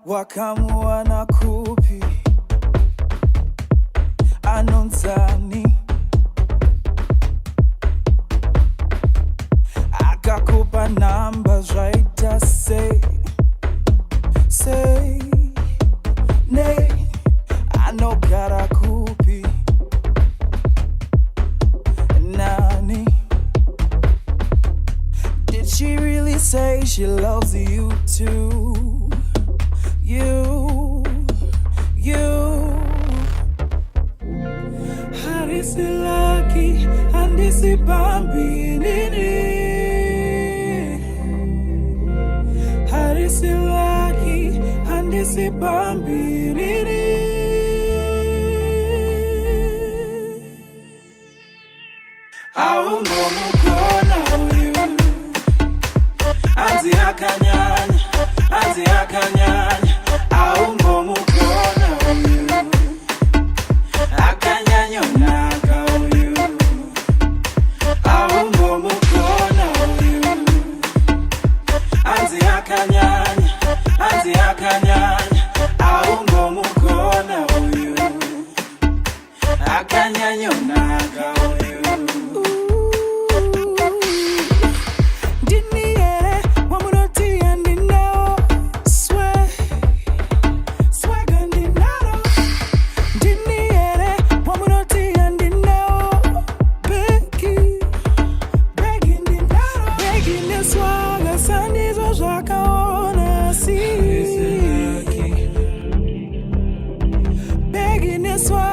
wakamua na kupi anonzani akakupa numbers right I say nay I know gotta kupi nani. Did she really say she loves you too? You Harisi lucky andisi bambi nini. Harisi lucky andisi bambi nini. Au mukona uyu Anzi akanyanya au mukona uyu akanyanya naka uyu au mukona uyu Anzi akanyanya au mukona uyu akanyanya naka uyu. Begging is why